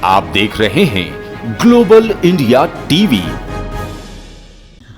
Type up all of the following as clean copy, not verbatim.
आप देख रहे हैं ग्लोबल इंडिया टीवी।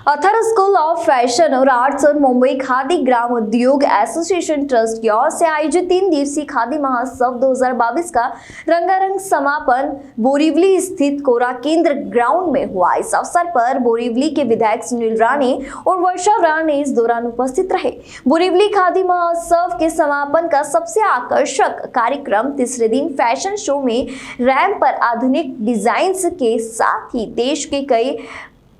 अथर स्कूल ऑफ फैशन और आर्ट्स और मुंबई खादी ग्राम उद्योग एसोसिएशन ट्रस्ट की ओर से आयोजित 3 दिवसीय खादी महोत्सव 2022 का रंगारंग समापन बोरीवली स्थित कोरा केंद्र ग्राउंड में हुआ। इस अवसर पर बोरीवली के विधायक सुनील राणे और वर्षा राणे इस दौरान उपस्थित रहे। बोरीवली खादी महोत्सव के समापन का सबसे आकर्षक कार्यक्रम तीसरे दिन फैशन शो में रैंप पर आधुनिक डिजाइन्स के साथ ही देश के कई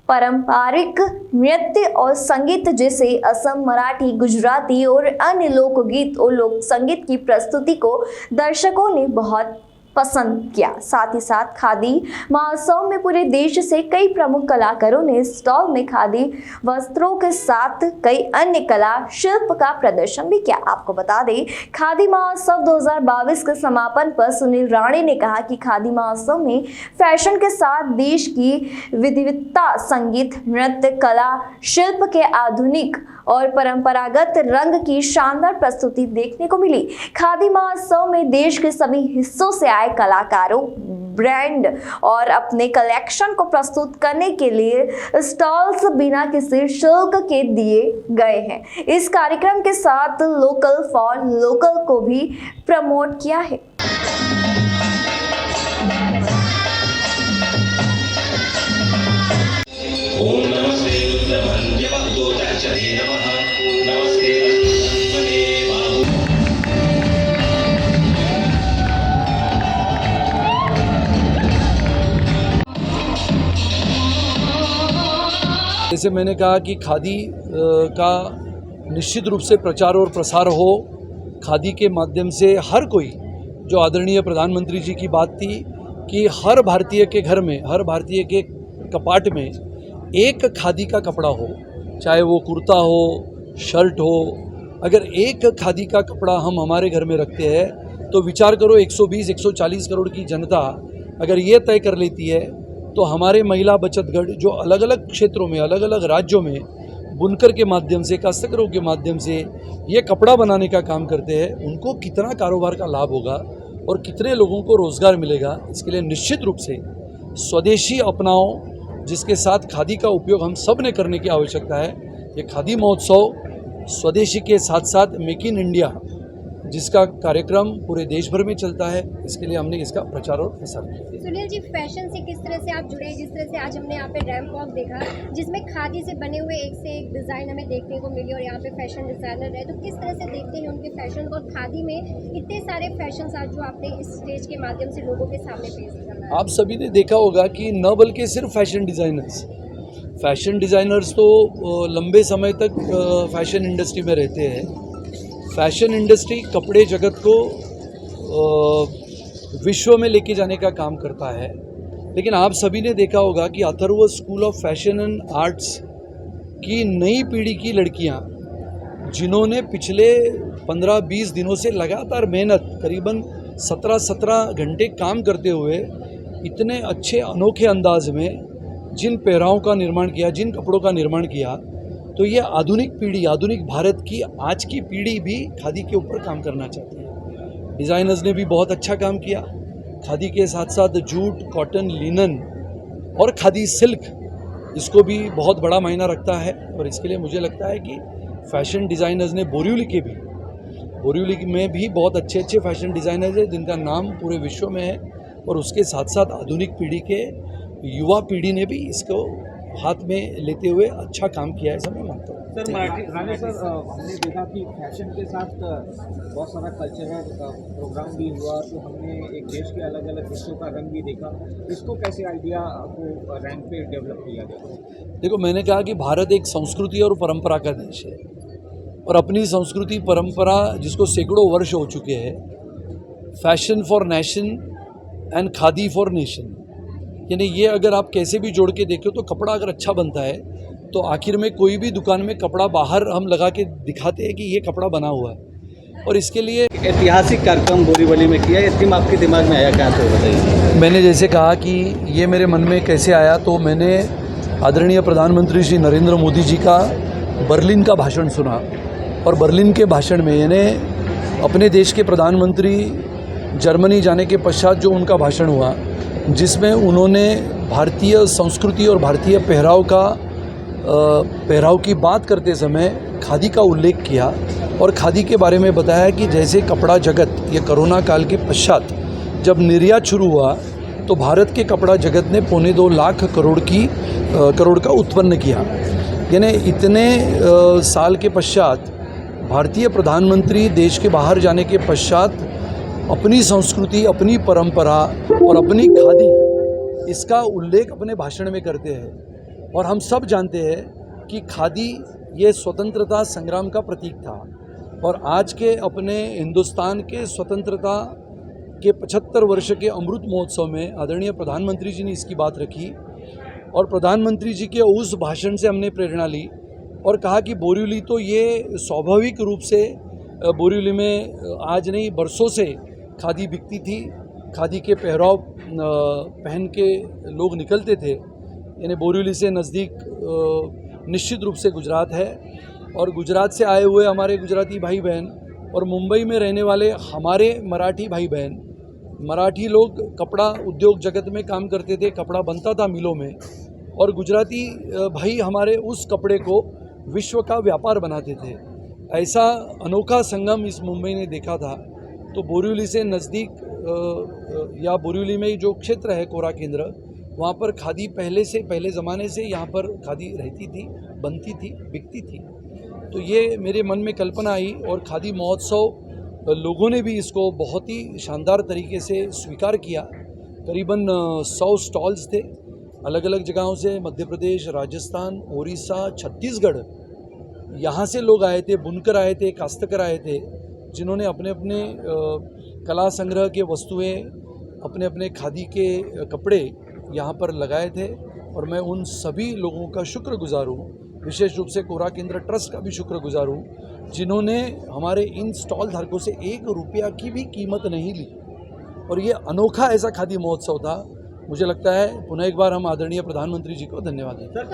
पारंपरिक नृत्य और संगीत जैसे असम, मराठी, गुजराती और अन्य लोकगीत और लोक संगीत की प्रस्तुति को दर्शकों ने बहुत पसंद किया। साथ ही साथ खादी महोत्सव में पूरे देश से कई प्रमुख कलाकारों ने स्टॉल में खादी वस्त्रों के साथ कई अन्य कला शिल्प का प्रदर्शन भी किया। आपको बता दें, खादी महोत्सव 2022 के समापन पर सुनील राणे ने कहा कि खादी महोत्सव में फैशन के साथ देश की विविधता, संगीत, नृत्य, कला शिल्प के आधुनिक और परंपरागत रंग की शानदार प्रस्तुति देखने को मिली। खादी महोत्सव में देश के सभी हिस्सों से आए कलाकारों, ब्रांड और अपने कलेक्शन को प्रस्तुत करने के लिए स्टॉल्स बिना किसी शुल्क के दिए गए हैं। इस कार्यक्रम के साथ लोकल फॉर लोकल को भी प्रमोट किया है। जैसे मैंने कहा कि खादी का निश्चित रूप से प्रचार और प्रसार हो। खादी के माध्यम से हर कोई, जो आदरणीय प्रधानमंत्री जी की बात थी कि हर भारतीय के घर में, हर भारतीय के कपाट में एक खादी का कपड़ा हो, चाहे वो कुर्ता हो, शर्ट हो। अगर एक खादी का कपड़ा हम हमारे घर में रखते हैं तो विचार करो 120-140 करोड़ की जनता अगर ये तय कर लेती है तो हमारे महिला बचत गढ़ जो अलग अलग क्षेत्रों में, अलग अलग राज्यों में बुनकर के माध्यम से, काश्तकारों के माध्यम से ये कपड़ा बनाने का काम करते हैं, उनको कितना कारोबार का लाभ होगा और कितने लोगों को रोज़गार मिलेगा। इसके लिए निश्चित रूप से स्वदेशी अपनाओ, जिसके साथ खादी का उपयोग हम सब ने करने की आवश्यकता है। ये खादी महोत्सव स्वदेशी के साथ साथ मेक इन इंडिया जिसका कार्यक्रम पूरे देश भर में चलता है, इसके लिए हमने इसका प्रचार और प्रसार किया। सुनील जी, फैशन से किस तरह से आप जुड़े, जिस तरह से आज हमने यहाँ पे रैंप वॉक देखा जिसमें खादी से बने हुए एक से एक डिज़ाइन हमें देखने को मिली और यहाँ पे फैशन डिज़ाइनर है, तो किस तरह से देखते हैं उनके फैशन और खादी में इतने सारे फैशन आज जो आपने इस स्टेज के माध्यम से लोगों के सामने पेश करना। आप सभी ने देखा होगा कि न बल्कि सिर्फ फैशन डिज़ाइनर्स तो लंबे समय तक फैशन इंडस्ट्री में रहते हैं। फैशन इंडस्ट्री कपड़े जगत को विश्व में लेके जाने का काम करता है, लेकिन आप सभी ने देखा होगा कि Atharva school of fashion and arts की नई पीढ़ी की लड़कियां, जिन्होंने पिछले 15-20 दिनों से लगातार मेहनत, करीबन 17 घंटे काम करते हुए इतने अच्छे अनोखे अंदाज में जिन पहरावों का निर्माण किया, जिन कपड़ों का निर्माण किया, तो ये आधुनिक पीढ़ी, आधुनिक भारत की आज की पीढ़ी भी खादी के ऊपर काम करना चाहती है। डिज़ाइनर्स ने भी बहुत अच्छा काम किया। खादी के साथ साथ जूट, कॉटन, लिनन और खादी सिल्क, इसको भी बहुत बड़ा मायना रखता है। और इसके लिए मुझे लगता है कि फैशन डिज़ाइनर्स ने बोरीवली में भी बहुत अच्छे अच्छे फैशन डिज़ाइनर्स हैं जिनका नाम पूरे विश्व में है, और उसके साथ साथ आधुनिक पीढ़ी के युवा पीढ़ी ने भी इसको हाथ में लेते हुए अच्छा काम किया है, ऐसा मैं मानता हूँ। सर, राणे सर, हमने देखा कि फैशन के साथ बहुत सारा कल्चरल प्रोग्राम भी हुआ, तो हमने एक देश के अलग अलग हिस्सों का रंग भी देखा। इसको कैसे आइडिया को रैंक पे डेवलप किया गया? देखो, मैंने कहा कि भारत एक संस्कृति और परंपरा का देश है, और अपनी संस्कृति परंपरा जिसको सैकड़ों वर्ष हो चुके हैं, fashion for nation and khadi for nation, यानी ये अगर आप कैसे भी जोड़ के देखो तो कपड़ा अगर अच्छा बनता है तो आखिर में कोई भी दुकान में कपड़ा बाहर हम लगा के दिखाते हैं कि ये कपड़ा बना हुआ है। और इसके लिए ऐतिहासिक कार्यक्रम बोरीवली में किया, ये थीम आपके दिमाग में आया क्या, तो बताइए। मैंने जैसे कहा कि ये मेरे मन में कैसे आया, तो मैंने आदरणीय प्रधानमंत्री श्री नरेंद्र मोदी जी का बर्लिन का भाषण सुना, और बर्लिन के भाषण में यानी अपने देश के प्रधानमंत्री जर्मनी जाने के पश्चात जो उनका भाषण हुआ, जिसमें उन्होंने भारतीय संस्कृति और भारतीय पहराव की बात करते समय खादी का उल्लेख किया और खादी के बारे में बताया कि जैसे कपड़ा जगत ये कोरोना काल के पश्चात जब निर्यात शुरू हुआ तो भारत के कपड़ा जगत ने 2.25 लाख करोड़ का उत्पन्न किया। यानी इतने साल के पश्चात भारतीय प्रधानमंत्री देश के बाहर जाने के पश्चात अपनी संस्कृति, अपनी परंपरा और अपनी खादी इसका उल्लेख अपने भाषण में करते हैं। और हम सब जानते हैं कि खादी ये स्वतंत्रता संग्राम का प्रतीक था और आज के अपने हिंदुस्तान के स्वतंत्रता के 75 वर्ष के अमृत महोत्सव में आदरणीय प्रधानमंत्री जी ने इसकी बात रखी और प्रधानमंत्री जी के उस भाषण से हमने प्रेरणा ली और कहा कि बोरीवली तो ये स्वाभाविक रूप से बोरीवली में आज नहीं बरसों से खादी बिकती थी, खादी के पहराव पहन के लोग निकलते थे। यानी बोरीवली से नज़दीक निश्चित रूप से गुजरात है और गुजरात से आए हुए हमारे गुजराती भाई बहन और मुंबई में रहने वाले हमारे मराठी भाई बहन, मराठी लोग कपड़ा उद्योग जगत में काम करते थे, कपड़ा बनता था मिलों में और गुजराती भाई हमारे उस कपड़े को विश्व का व्यापार बनाते थे। ऐसा अनोखा संगम इस मुंबई ने देखा था। तो बोरीवली से नज़दीक या बोरीवली में जो क्षेत्र है कोरा केंद्र, वहाँ पर खादी पहले ज़माने से यहाँ पर खादी रहती थी, बनती थी, बिकती थी। तो ये मेरे मन में कल्पना आई और खादी महोत्सव लोगों ने भी इसको बहुत ही शानदार तरीके से स्वीकार किया। करीबन 100 स्टॉल्स थे अलग अलग जगहों से, मध्य प्रदेश, राजस्थान, उड़ीसा, छत्तीसगढ़, यहाँ से लोग आए थे, बुनकर आए थे, काश्तकर आए थे, जिन्होंने अपने अपने कला संग्रह के वस्तुएं, अपने अपने खादी के कपड़े यहाँ पर लगाए थे और मैं उन सभी लोगों का शुक्रगुजार हूँ, विशेष रूप से कोरा केंद्र ट्रस्ट का भी शुक्रगुजार हूँ, जिन्होंने हमारे इन स्टॉल धारकों से 1 रुपया की भी कीमत नहीं ली। और ये अनोखा ऐसा खादी महोत्सव था। मुझे लगता है पुनः एक बार हम आदरणीय प्रधानमंत्री जी को धन्यवाद दें। सर,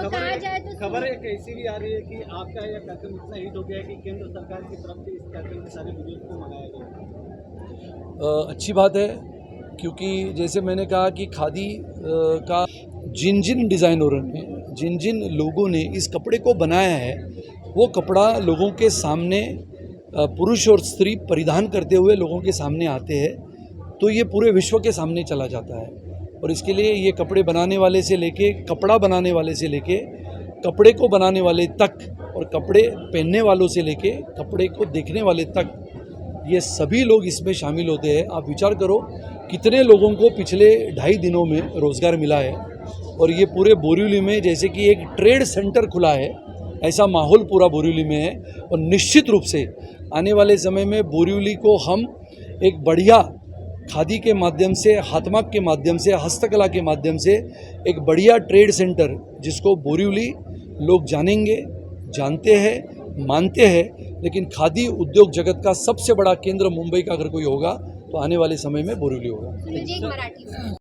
खबर एक ऐसी भी आ रही है कि आपका यह कार्यक्रम इतना हिट हो गया है कि केंद्र सरकार की तरफ से इस कार्यक्रम के सारे वीडियो को मंगाया गया। अच्छी बात है, क्योंकि जैसे मैंने कहा कि खादी का जिन जिन डिज़ाइनरों ने, जिन जिन लोगों ने इस कपड़े को बनाया है, वो कपड़ा लोगों के सामने पुरुष और स्त्री परिधान करते हुए लोगों के सामने आते हैं तो ये पूरे विश्व के सामने चला जाता है। और इसके लिए ये कपड़े बनाने वाले से लेके, कपड़ा बनाने वाले से लेके, कपड़े को बनाने वाले तक और कपड़े पहनने वालों से लेके कपड़े को देखने वाले तक, ये सभी लोग इसमें शामिल होते हैं। आप विचार करो कितने लोगों को पिछले 2.5 दिनों में रोज़गार मिला है और ये पूरे बोरीवली में जैसे कि एक ट्रेड सेंटर खुला है, ऐसा माहौल पूरा बोरीवली में है। और निश्चित रूप से आने वाले समय में बोरीवली को हम एक बढ़िया खादी के माध्यम से, हाथमाग के माध्यम से, हस्तकला के माध्यम से एक बढ़िया ट्रेड सेंटर, जिसको बोरीवली लोग जानेंगे, जानते हैं, मानते हैं, लेकिन खादी उद्योग जगत का सबसे बड़ा केंद्र मुंबई का अगर कोई होगा तो आने वाले समय में बोरीवली होगा।